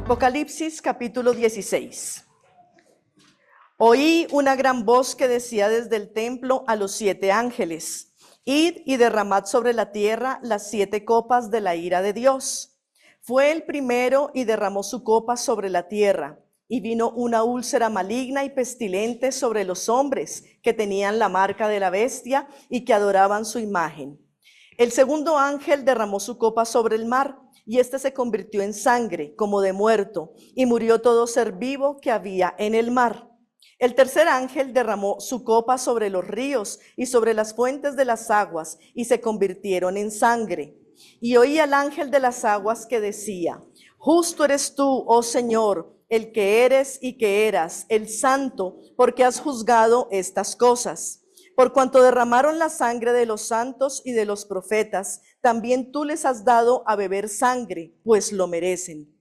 Apocalipsis capítulo 16. Oí una gran voz que decía desde el templo a los 7 ángeles: id y derramad sobre la tierra las 7 copas de la ira de Dios. Fue el primero y derramó su copa sobre la tierra, y vino una úlcera maligna y pestilente sobre los hombres que tenían la marca de la bestia y que adoraban su imagen. El segundo ángel derramó su copa sobre el mar, y éste se convirtió en sangre como de muerto, y murió todo ser vivo que había en el mar. El tercer ángel derramó su copa sobre los ríos y sobre las fuentes de las aguas, y se convirtieron en sangre. Y oí al ángel de las aguas que decía: justo eres tú, oh Señor, el que eres y que eras, el santo, porque has juzgado estas cosas. Por cuanto derramaron la sangre de los santos y de los profetas, también tú les has dado a beber sangre, pues lo merecen.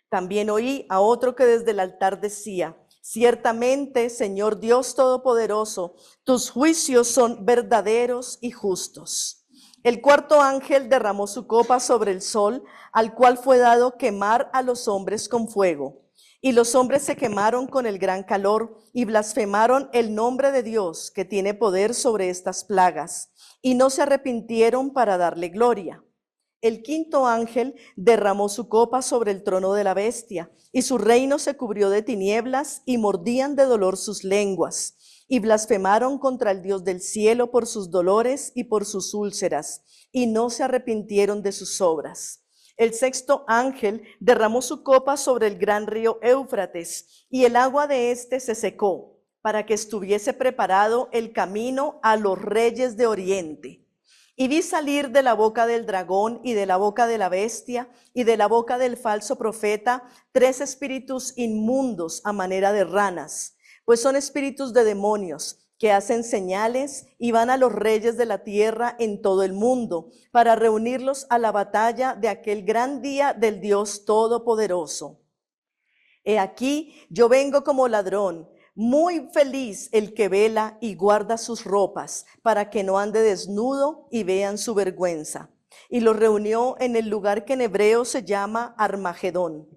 También oí a otro que desde el altar decía: ciertamente, Señor Dios Todopoderoso, tus juicios son verdaderos y justos. El cuarto ángel derramó su copa sobre el sol, al cual fue dado quemar a los hombres con fuego. Y los hombres se quemaron con el gran calor y blasfemaron el nombre de Dios, que tiene poder sobre estas plagas, y no se arrepintieron para darle gloria. El quinto ángel derramó su copa sobre el trono de la bestia, y su reino se cubrió de tinieblas, y mordían de dolor sus lenguas, y blasfemaron contra el Dios del cielo por sus dolores y por sus úlceras, y no se arrepintieron de sus obras. El sexto ángel derramó su copa sobre el gran río Éufrates, y el agua de éste se secó, para que estuviese preparado el camino a los reyes de Oriente. Y vi salir de la boca del dragón y de la boca de la bestia y de la boca del falso profeta 3 espíritus inmundos a manera de ranas, pues son espíritus de demonios que hacen señales y van a los reyes de la tierra en todo el mundo para reunirlos a la batalla de aquel gran día del Dios Todopoderoso. He aquí, yo vengo como ladrón. Muy feliz el que vela y guarda sus ropas, para que no ande desnudo y vean su vergüenza. Y los reunió en el lugar que en hebreo se llama Armagedón.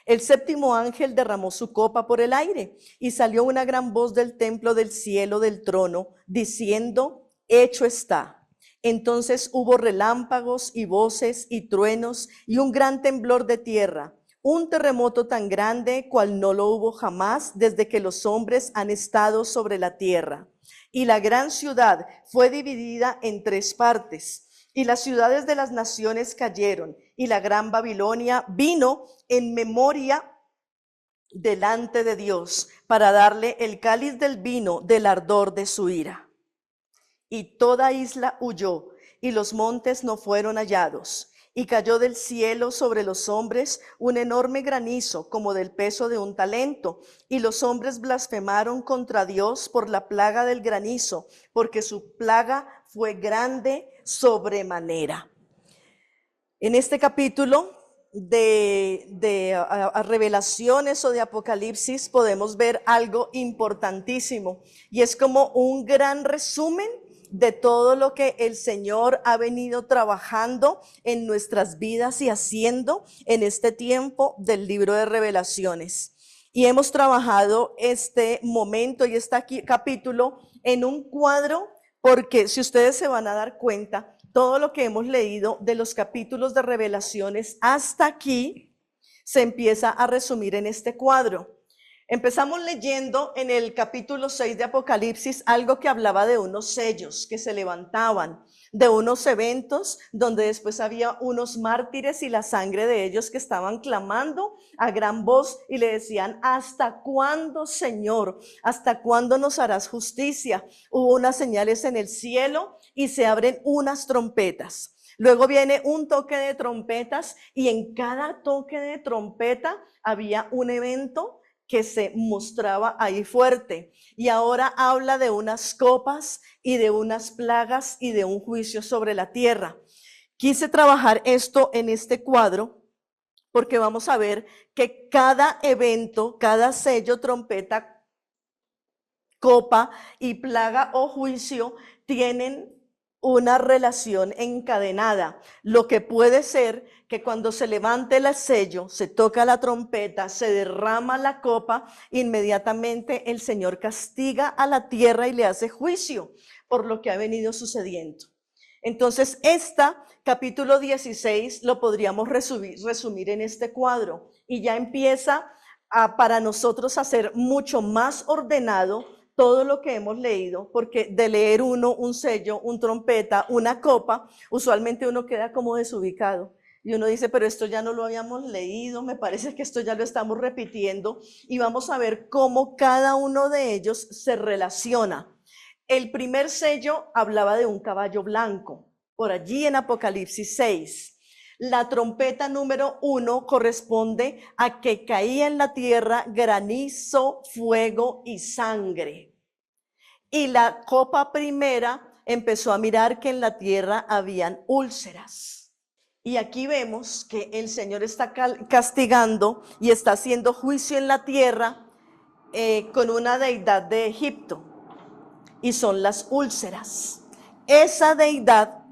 El séptimo ángel derramó su copa por el aire, y salió una gran voz del templo del cielo del trono, diciendo: hecho está. Entonces hubo relámpagos y voces y truenos y un gran temblor de tierra, un terremoto tan grande cual no lo hubo jamás desde que los hombres han estado sobre la tierra. Y la gran ciudad fue dividida en 3 partes, y las ciudades de las naciones cayeron, y la gran Babilonia vino en memoria delante de Dios para darle el cáliz del vino del ardor de su ira. Y toda isla huyó, y los montes no fueron hallados. Y cayó del cielo sobre los hombres un enorme granizo, como del peso de un talento. Y los hombres blasfemaron contra Dios por la plaga del granizo, porque su plaga fue grande sobremanera. En este capítulo de Revelaciones o de Apocalipsis podemos ver algo importantísimo, y es como un gran resumen de todo lo que el Señor ha venido trabajando en nuestras vidas y haciendo en este tiempo del libro de Revelaciones. Y hemos trabajado este momento y este capítulo en un cuadro, porque si ustedes se van a dar cuenta, todo lo que hemos leído de los capítulos de Revelaciones hasta aquí se empieza a resumir en este cuadro. Empezamos leyendo en el capítulo 6 de Apocalipsis algo que hablaba de unos sellos que se levantaban, de unos eventos donde después había unos mártires y la sangre de ellos que estaban clamando a gran voz y le decían: ¿hasta cuándo, Señor? ¿Hasta cuándo nos harás justicia? Hubo unas señales en el cielo y se abren unas trompetas. Luego viene un toque de trompetas, y en cada toque de trompeta había un evento que se mostraba ahí fuerte. Y ahora habla de unas copas y de unas plagas y de un juicio sobre la tierra. Quise trabajar esto en este cuadro porque vamos a ver que cada evento, cada sello, trompeta, copa y plaga o juicio tienen una relación encadenada. Lo que puede ser que cuando se levante el sello, se toca la trompeta, se derrama la copa, inmediatamente el Señor castiga a la tierra y le hace juicio por lo que ha venido sucediendo. Entonces, capítulo 16 lo podríamos resumir en este cuadro y ya empieza para nosotros a ser mucho más ordenado todo lo que hemos leído, porque de leer un sello, un trompeta, una copa, usualmente uno queda como desubicado. Y uno dice, pero esto ya no lo habíamos leído, me parece que esto ya lo estamos repitiendo. Y vamos a ver cómo cada uno de ellos se relaciona. El primer sello hablaba de un caballo blanco, por allí en Apocalipsis 6. La trompeta número 1 corresponde a que caía en la tierra granizo, fuego y sangre. Y la copa primera empezó a mirar que en la tierra habían úlceras. Y aquí vemos que el Señor está castigando y está haciendo juicio en la tierra con una deidad de Egipto. Y son las úlceras. Esa deidad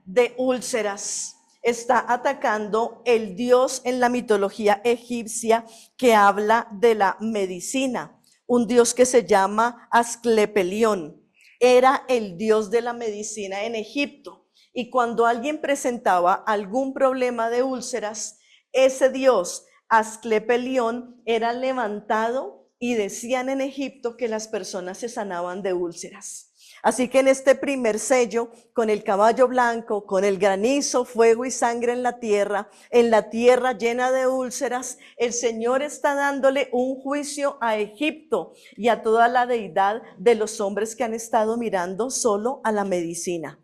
de úlceras está atacando el dios en la mitología egipcia que habla de la medicina, un dios que se llama Asclepelión. Era el dios de la medicina en Egipto. Y cuando alguien presentaba algún problema de úlceras, ese dios Asclepelión era levantado y decían en Egipto que las personas se sanaban de úlceras. Así que en este primer sello, con el caballo blanco, con el granizo, fuego y sangre en la tierra llena de úlceras, el Señor está dándole un juicio a Egipto y a toda la deidad de los hombres que han estado mirando solo a la medicina.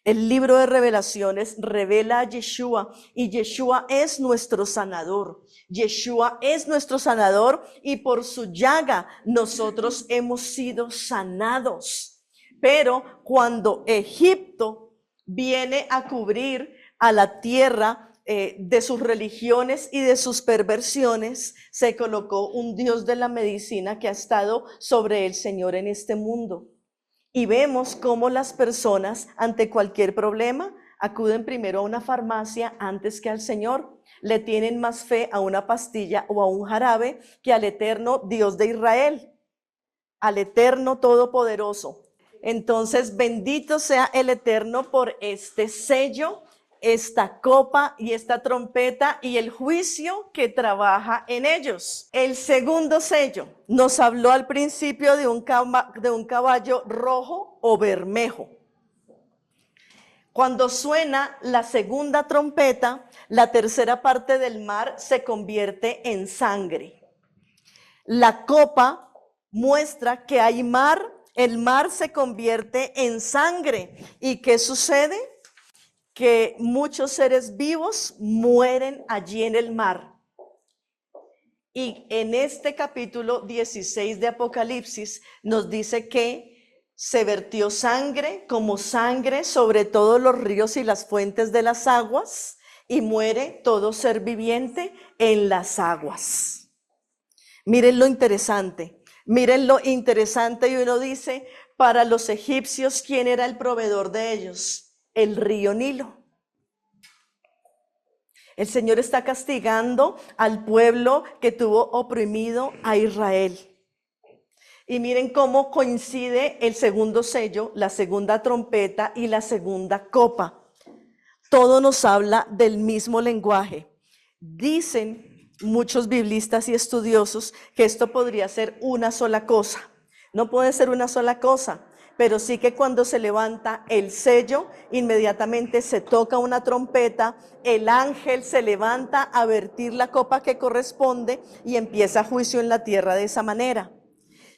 El libro de Revelaciones revela a Yeshua y Yeshua es nuestro sanador. Yeshua es nuestro sanador y por su llaga nosotros hemos sido sanados. Pero cuando Egipto viene a cubrir a la tierra de sus religiones y de sus perversiones, se colocó un dios de la medicina que ha estado sobre el Señor en este mundo. Y vemos cómo las personas ante cualquier problema acuden primero a una farmacia antes que al Señor. Le tienen más fe a una pastilla o a un jarabe que al eterno Dios de Israel, al eterno todopoderoso. Entonces, bendito sea el Eterno por este sello, esta copa y esta trompeta y el juicio que trabaja en ellos. El segundo sello nos habló al principio de un caballo rojo o bermejo. Cuando suena la segunda trompeta, la tercera parte del mar se convierte en sangre. La copa muestra que hay mar, el mar se convierte en sangre. ¿Y qué sucede? Que muchos seres vivos mueren allí en el mar. Y en este capítulo 16 de Apocalipsis nos dice que se vertió sangre como sangre sobre todos los ríos y las fuentes de las aguas, y muere todo ser viviente en las aguas. Miren lo interesante y uno dice, para los egipcios, ¿quién era el proveedor de ellos? El río Nilo. El Señor está castigando al pueblo que tuvo oprimido a Israel. Y miren cómo coincide el segundo sello, la segunda trompeta y la segunda copa. Todo nos habla del mismo lenguaje. Dicen muchos biblistas y estudiosos que esto podría ser una sola cosa. No puede ser una sola cosa, pero sí que cuando se levanta el sello, inmediatamente se toca una trompeta, el ángel se levanta a vertir la copa que corresponde y empieza juicio en la tierra de esa manera.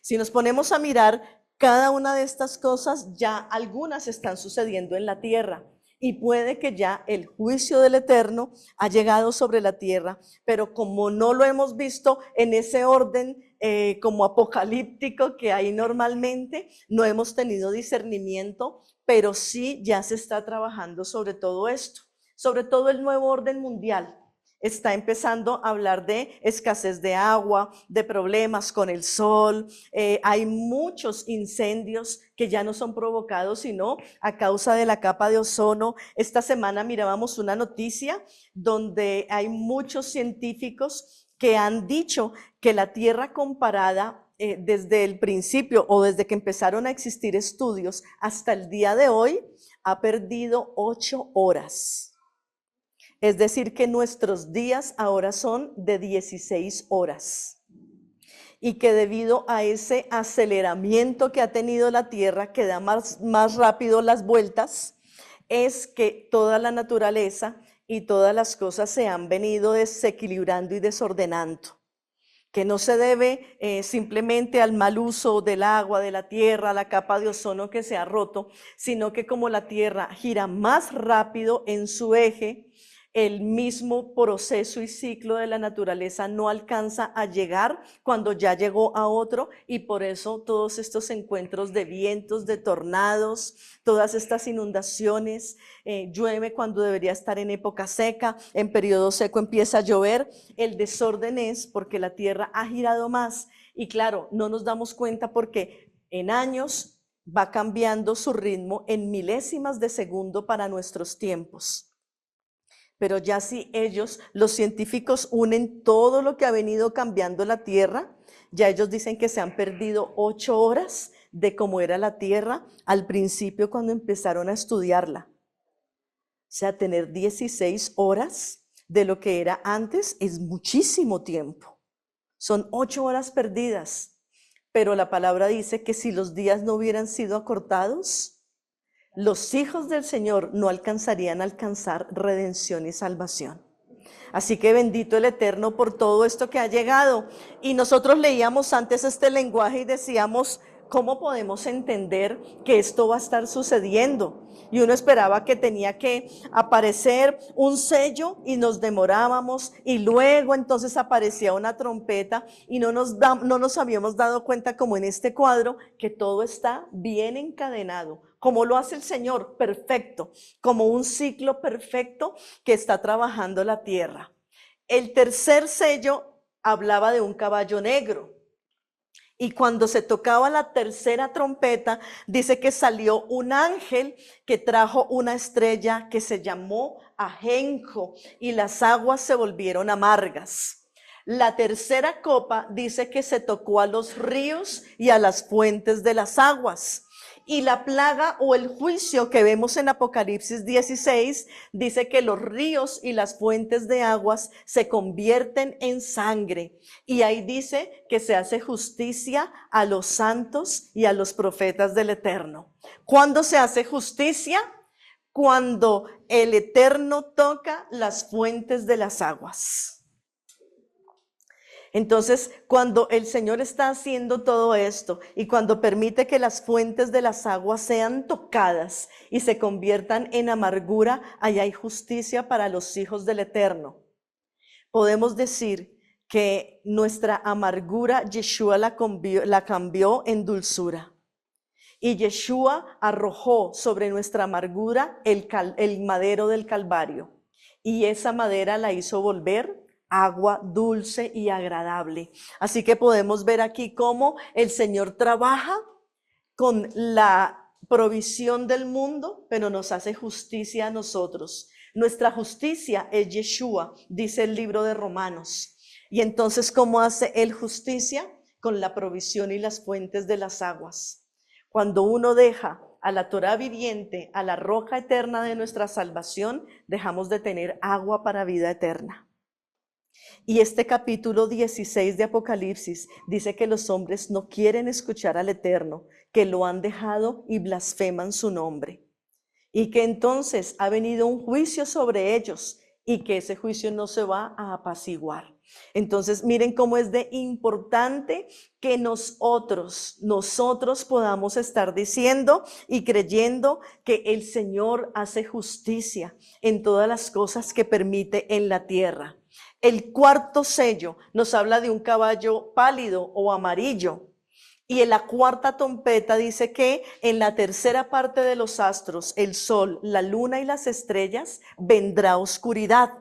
Si nos ponemos a mirar cada una de estas cosas, ya algunas están sucediendo en la tierra. Y puede que ya el juicio del Eterno ha llegado sobre la tierra, pero como no lo hemos visto en ese orden como apocalíptico que hay normalmente, no hemos tenido discernimiento, pero sí ya se está trabajando sobre todo esto, sobre todo el nuevo orden mundial. está empezando a hablar de escasez de agua, de problemas con el sol. Hay muchos incendios que ya no son provocados sino a causa de la capa de ozono. Esta semana mirábamos una noticia donde hay muchos científicos que han dicho que la Tierra comparada desde el principio o desde que empezaron a existir estudios hasta el día de hoy ha perdido 8 horas. Es decir, que nuestros días ahora son de 16 horas. Y que debido a ese aceleramiento que ha tenido la Tierra, que da más rápido las vueltas, es que toda la naturaleza y todas las cosas se han venido desequilibrando y desordenando. Que no se debe simplemente al mal uso del agua, de la tierra, la capa de ozono que se ha roto, sino que como la Tierra gira más rápido en su eje, el mismo proceso y ciclo de la naturaleza no alcanza a llegar cuando ya llegó a otro, y por eso todos estos encuentros de vientos, de tornados, todas estas inundaciones, llueve cuando debería estar en época seca, en periodo seco empieza a llover. El desorden es porque la Tierra ha girado más y claro, no nos damos cuenta porque en años va cambiando su ritmo en milésimas de segundo para nuestros tiempos. Pero ya si ellos, los científicos, unen todo lo que ha venido cambiando la Tierra, ya ellos dicen que se han perdido 8 horas de cómo era la Tierra al principio cuando empezaron a estudiarla. O sea, tener 16 horas de lo que era antes es muchísimo tiempo. Son 8 horas perdidas. Pero la palabra dice que si los días no hubieran sido acortados, los hijos del Señor no alcanzarían a alcanzar redención y salvación. Así que bendito el Eterno por todo esto que ha llegado. Y nosotros leíamos antes este lenguaje y decíamos, ¿cómo podemos entender que esto va a estar sucediendo? Y uno esperaba que tenía que aparecer un sello y nos demorábamos y luego entonces aparecía una trompeta y no nos habíamos dado cuenta, como en este cuadro, que todo está bien encadenado, como lo hace el Señor, perfecto, como un ciclo perfecto que está trabajando la tierra. El tercer sello hablaba de un caballo negro. Y cuando se tocaba la tercera trompeta, dice que salió un ángel que trajo una estrella que se llamó Ajenjo y las aguas se volvieron amargas. La tercera copa dice que se tocó a los ríos y a las fuentes de las aguas. Y la plaga o el juicio que vemos en Apocalipsis 16 dice que los ríos y las fuentes de aguas se convierten en sangre. Y ahí dice que se hace justicia a los santos y a los profetas del Eterno. ¿Cuándo se hace justicia? Cuando el Eterno toca las fuentes de las aguas. Entonces, cuando el Señor está haciendo todo esto y cuando permite que las fuentes de las aguas sean tocadas y se conviertan en amargura, ahí hay justicia para los hijos del Eterno. Podemos decir que nuestra amargura Yeshua la cambió en dulzura. Y Yeshua arrojó sobre nuestra amargura el madero del Calvario. Y esa madera la hizo volver agua dulce y agradable. Así que podemos ver aquí cómo el Señor trabaja con la provisión del mundo, pero nos hace justicia a nosotros. Nuestra justicia es Yeshua, dice el libro de Romanos. Y entonces, ¿cómo hace él justicia? Con la provisión y las fuentes de las aguas. Cuando uno deja a la Torá viviente, a la roca eterna de nuestra salvación, dejamos de tener agua para vida eterna. Y este capítulo 16 de Apocalipsis dice que los hombres no quieren escuchar al Eterno, que lo han dejado y blasfeman su nombre. Y que entonces ha venido un juicio sobre ellos y que ese juicio no se va a apaciguar. Entonces miren cómo es de importante que nosotros podamos estar diciendo y creyendo que el Señor hace justicia en todas las cosas que permite en la tierra. El cuarto sello nos habla de un caballo pálido o amarillo. Y en la cuarta trompeta dice que en la tercera parte de los astros, el sol, la luna y las estrellas, vendrá oscuridad.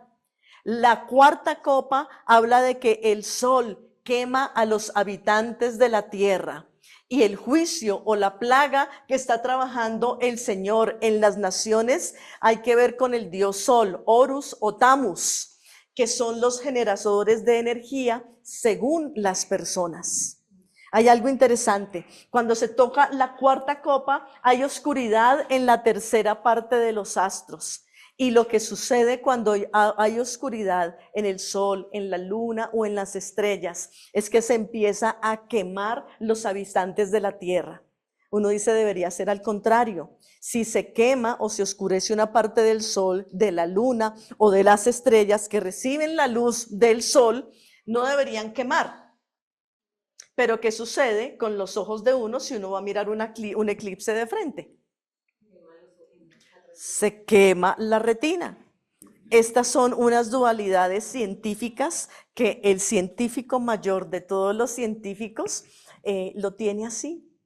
La cuarta copa habla de que el sol quema a los habitantes de la tierra. Y el juicio o la plaga que está trabajando el Señor en las naciones hay que ver con el dios Sol, Horus o Tamus, que son los generadores de energía según las personas. Hay algo interesante. Cuando se toca la cuarta copa, hay oscuridad en la tercera parte de los astros. Y lo que sucede cuando hay oscuridad en el sol, en la luna o en las estrellas, es que se empieza a quemar los habitantes de la tierra. Uno dice, debería ser al contrario. Si se quema o se oscurece una parte del sol, de la luna o de las estrellas que reciben la luz del sol, no deberían quemar. Pero ¿qué sucede con los ojos de uno si uno va a mirar un eclipse de frente? Se quema la retina. Estas son unas dualidades científicas que el científico mayor de todos los científicos lo tiene así.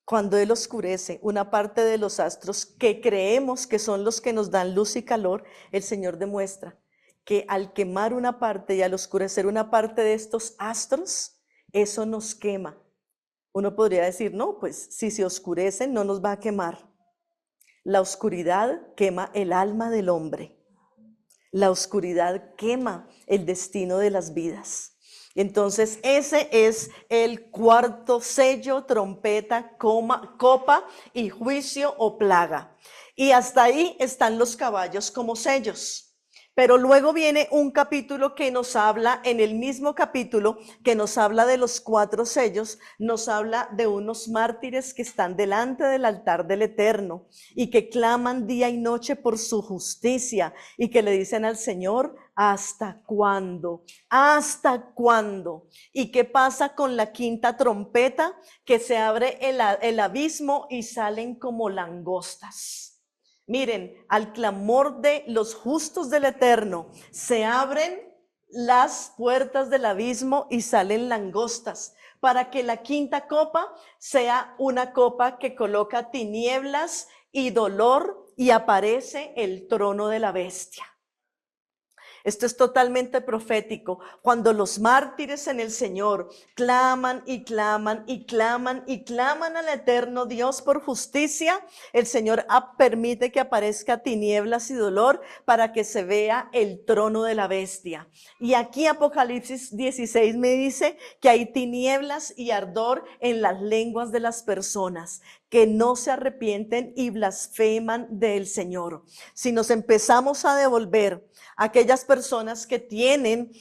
Cuando él oscurece una parte de los astros que creemos que son los que nos dan luz y calor, el Señor demuestra que al quemar una parte y al oscurecer una parte de estos astros, eso nos quema. Uno podría decir, no, pues si se oscurecen no nos va a quemar. La oscuridad quema el alma del hombre. La oscuridad quema el destino de las vidas. Entonces ese es el cuarto sello, trompeta, copa y juicio o plaga. Y hasta ahí están los caballos como sellos. Pero luego viene un capítulo que nos habla, en el mismo capítulo que nos habla de los 4 sellos, nos habla de unos mártires que están delante del altar del Eterno y que claman día y noche por su justicia y que le dicen al Señor, ¿hasta cuándo? ¿Hasta cuándo? ¿Y qué pasa con la quinta trompeta? Que se abre el abismo y salen como langostas. Miren, al clamor de los justos del Eterno, se abren las puertas del abismo y salen langostas, para que la quinta copa sea una copa que coloca tinieblas y dolor y aparece el trono de la bestia. Esto es totalmente profético. Cuando los mártires en el Señor claman y claman y claman y claman al eterno Dios por justicia, el Señor permite que aparezca tinieblas y dolor para que se vea el trono de la bestia. Y aquí Apocalipsis 16 me dice que hay tinieblas y ardor en las lenguas de las personas que no se arrepienten y blasfeman del Señor. Si nos empezamos a devolver aquellas personas que tienen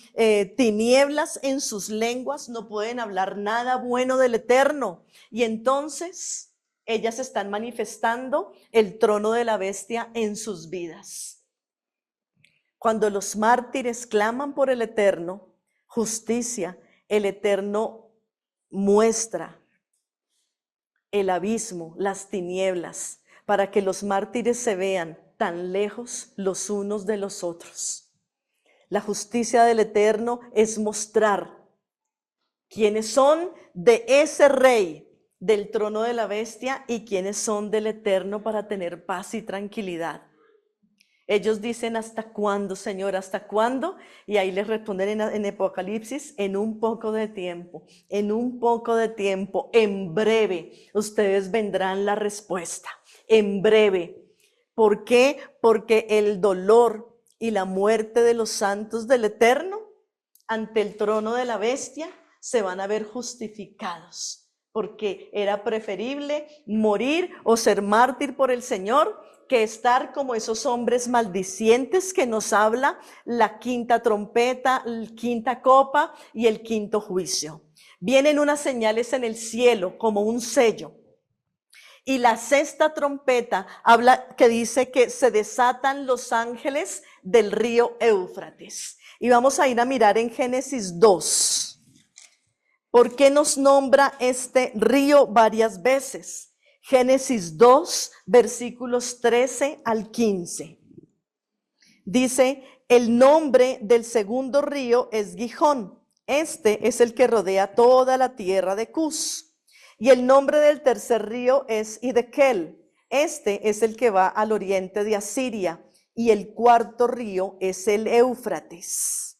tinieblas en sus lenguas, no pueden hablar nada bueno del Eterno. Y entonces ellas están manifestando el trono de la bestia en sus vidas. Cuando los mártires claman por el Eterno, justicia, el Eterno muestra el abismo, las tinieblas, para que los mártires se vean tan lejos los unos de los otros. La justicia del Eterno es mostrar quiénes son de ese rey del trono de la bestia y quiénes son del Eterno para tener paz y tranquilidad. Ellos dicen, ¿hasta cuándo, Señor? ¿Hasta cuándo? Y ahí les responden en Apocalipsis, en un poco de tiempo, en un poco de tiempo, en breve, ustedes vendrán la respuesta, en breve. ¿Por qué? Porque el dolor y la muerte de los santos del Eterno ante el trono de la bestia se van a ver justificados, porque era preferible morir o ser mártir por el Señor que estar como esos hombres maldicientes que nos habla la quinta trompeta, la quinta copa y el quinto juicio. Vienen unas señales en el cielo como un sello. Y la sexta trompeta habla que dice que se desatan los ángeles del río Éufrates. Y vamos a ir a mirar en Génesis 2. ¿Por qué nos nombra este río varias veces? Génesis 2, versículos 13 al 15. Dice, el nombre del segundo río es Gihón. Este es el que rodea toda la tierra de Cus. Y el nombre del tercer río es Hiddekel. Este es el que va al oriente de Asiria. y el cuarto río es el Éufrates.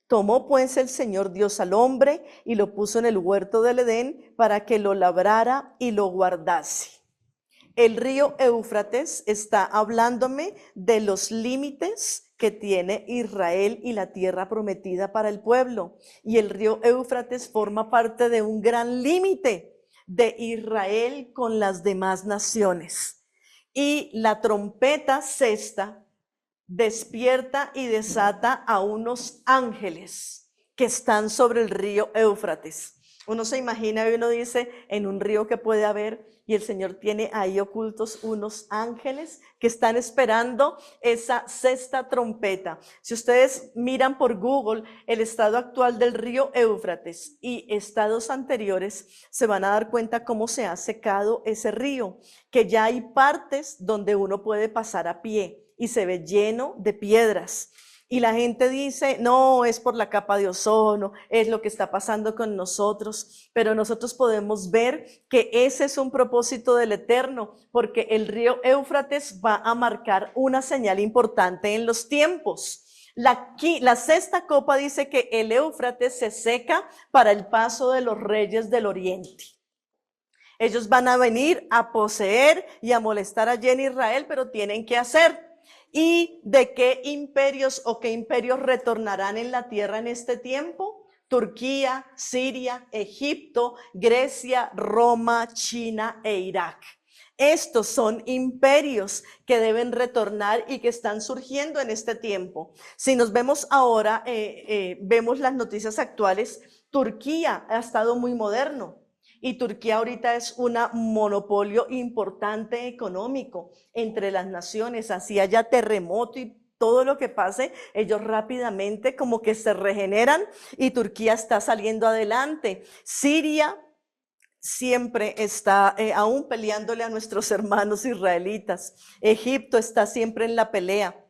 Tomó pues el Señor Dios al hombre y lo puso en el huerto del Edén para que lo labrara y lo guardase. El río Éufrates está hablándome de los límites que tiene Israel y la tierra prometida para el pueblo. Y el río Éufrates forma parte de un gran límite de Israel con las demás naciones. Y la trompeta sexta despierta y desata a unos ángeles que están sobre el río Éufrates. Uno se imagina y uno dice, en un río que puede haber, y el Señor tiene ahí ocultos unos ángeles que están esperando esa sexta trompeta. Si ustedes miran por Google el estado actual del río Éufrates y estados anteriores, se van a dar cuenta cómo se ha secado ese río, que ya hay partes donde uno puede pasar a pie y se ve lleno de piedras. Y la gente dice, no, es por la capa de ozono, es lo que está pasando con nosotros, pero nosotros podemos ver que ese es un propósito del Eterno, porque el río Éufrates va a marcar una señal importante en los tiempos. La sexta copa dice que el Éufrates se seca para el paso de los reyes del oriente. Ellos van a venir a poseer y a molestar allí en Israel, pero tienen que hacer. ¿Y de qué imperios o qué imperios retornarán en la tierra en este tiempo? Turquía, Siria, Egipto, Grecia, Roma, China e Irak. Estos son imperios que deben retornar y que están surgiendo en este tiempo. Si nos vemos ahora, vemos las noticias actuales, Turquía ha estado muy moderno. Y Turquía ahorita es un monopolio importante económico entre las naciones. Así haya terremoto y todo lo que pase, ellos rápidamente como que se regeneran y Turquía está saliendo adelante. Siria siempre está aún peleándole a nuestros hermanos israelitas. Egipto está siempre en la pelea.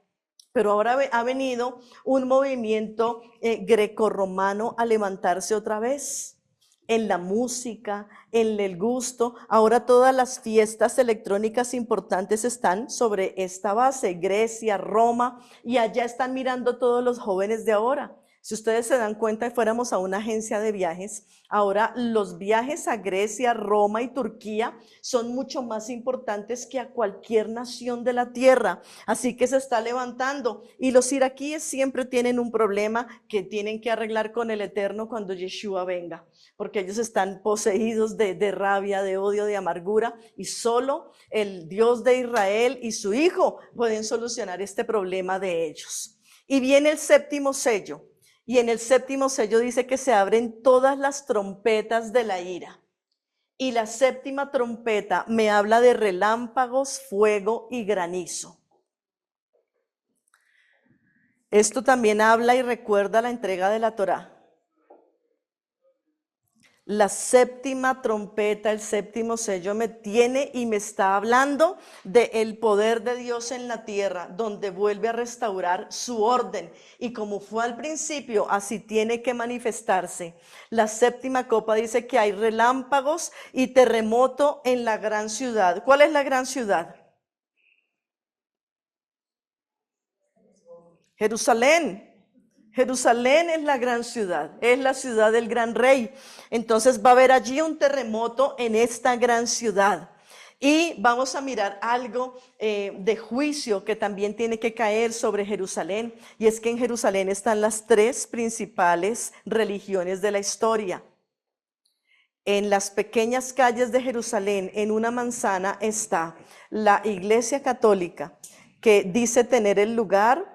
Pero ahora ha venido un movimiento grecorromano a levantarse otra vez. En la música, en el gusto. Ahora todas las fiestas electrónicas importantes están sobre esta base, Grecia, Roma, y allá están mirando todos los jóvenes de ahora. Si ustedes se dan cuenta, fuéramos a una agencia de viajes, ahora los viajes a Grecia, Roma y Turquía son mucho más importantes que a cualquier nación de la tierra. Así que se está levantando. Y los iraquíes siempre tienen un problema que tienen que arreglar con el Eterno cuando Yeshua venga, porque ellos están poseídos de rabia, de odio, de amargura, y solo el Dios de Israel y su Hijo pueden solucionar este problema de ellos. Y viene el séptimo sello. Y en el séptimo sello dice que se abren todas las trompetas de la ira. Y la séptima trompeta me habla de relámpagos, fuego y granizo. Esto también habla y recuerda la entrega de la Torá. La séptima trompeta, el séptimo sello me tiene y me está hablando del poder de Dios en la tierra, donde vuelve a restaurar su orden. Y como fue al principio, así tiene que manifestarse. La séptima copa dice que hay relámpagos y terremoto en la gran ciudad. ¿Cuál es la gran ciudad? Jerusalén. Jerusalén es la gran ciudad, es la ciudad del gran rey. Entonces va a haber allí un terremoto en esta gran ciudad. Y vamos a mirar algo de juicio que también tiene que caer sobre Jerusalén. Y es que en Jerusalén están las tres principales religiones de la historia. En las pequeñas calles de Jerusalén, en una manzana, está la Iglesia Católica, que dice tener el lugar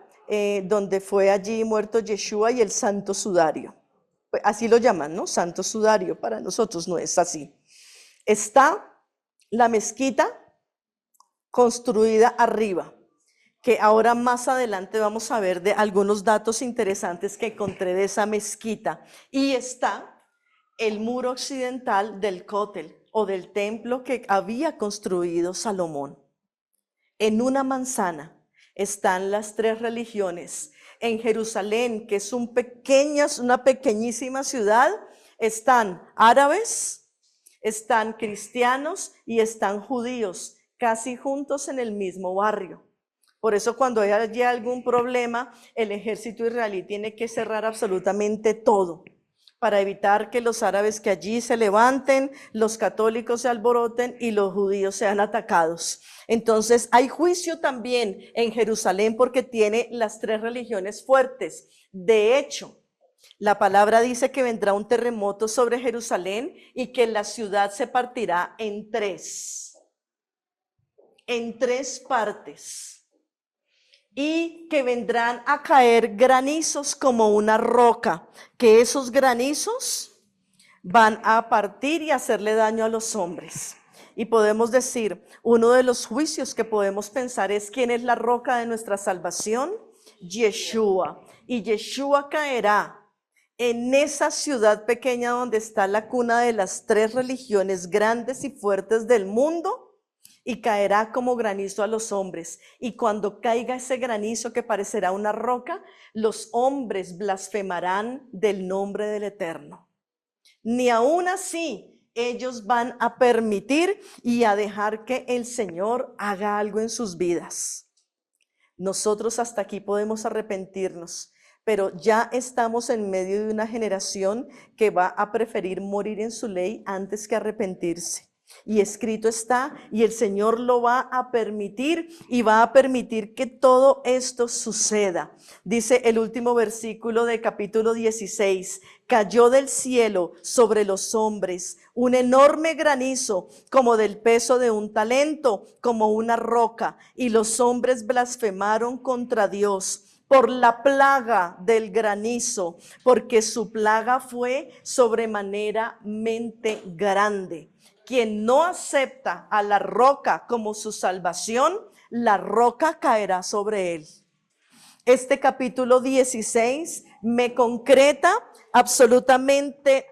donde fue allí muerto Yeshua, y el Santo Sudario. Así lo llaman, ¿no? Santo Sudario, para nosotros no es así. Está la mezquita construida arriba, que ahora más adelante vamos a ver de algunos datos interesantes que encontré de esa mezquita. Y está el muro occidental del Cótel, o del templo que había construido Salomón. En una manzana están las tres religiones. En Jerusalén, que es una pequeñísima ciudad, están árabes, están cristianos y están judíos, casi juntos en el mismo barrio. Por eso cuando hay algún problema, el ejército israelí tiene que cerrar absolutamente todo para evitar que los árabes que allí se levanten, los católicos se alboroten y los judíos sean atacados. Entonces hay juicio también en Jerusalén porque tiene las tres religiones fuertes. De hecho, la palabra dice que vendrá un terremoto sobre Jerusalén y que la ciudad se partirá en tres partes. Y que vendrán a caer granizos como una roca, que esos granizos van a partir y hacerle daño a los hombres. Y podemos decir, uno de los juicios que podemos pensar es quién es la roca de nuestra salvación, Yeshua. Y Yeshua caerá en esa ciudad pequeña donde está la cuna de las tres religiones grandes y fuertes del mundo, y caerá como granizo a los hombres. Y cuando caiga ese granizo que parecerá una roca, los hombres blasfemarán del nombre del Eterno. Ni aún así ellos van a permitir y a dejar que el Señor haga algo en sus vidas. Nosotros hasta aquí podemos arrepentirnos, pero ya estamos en medio de una generación que va a preferir morir en su ley antes que arrepentirse. Y escrito está, y el Señor lo va a permitir y va a permitir que todo esto suceda. Dice el último versículo de capítulo 16, cayó del cielo sobre los hombres un enorme granizo como del peso de un talento, como una roca, y los hombres blasfemaron contra Dios por la plaga del granizo, porque su plaga fue sobremanera grande. Quien no acepta a la roca como su salvación, la roca caerá sobre él. Este capítulo 16 me concreta absolutamente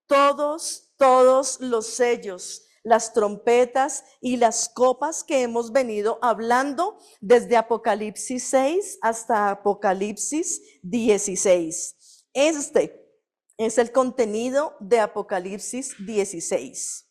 todos los sellos, las trompetas y las copas que hemos venido hablando desde Apocalipsis 6 hasta Apocalipsis 16. Este es el contenido de Apocalipsis 16.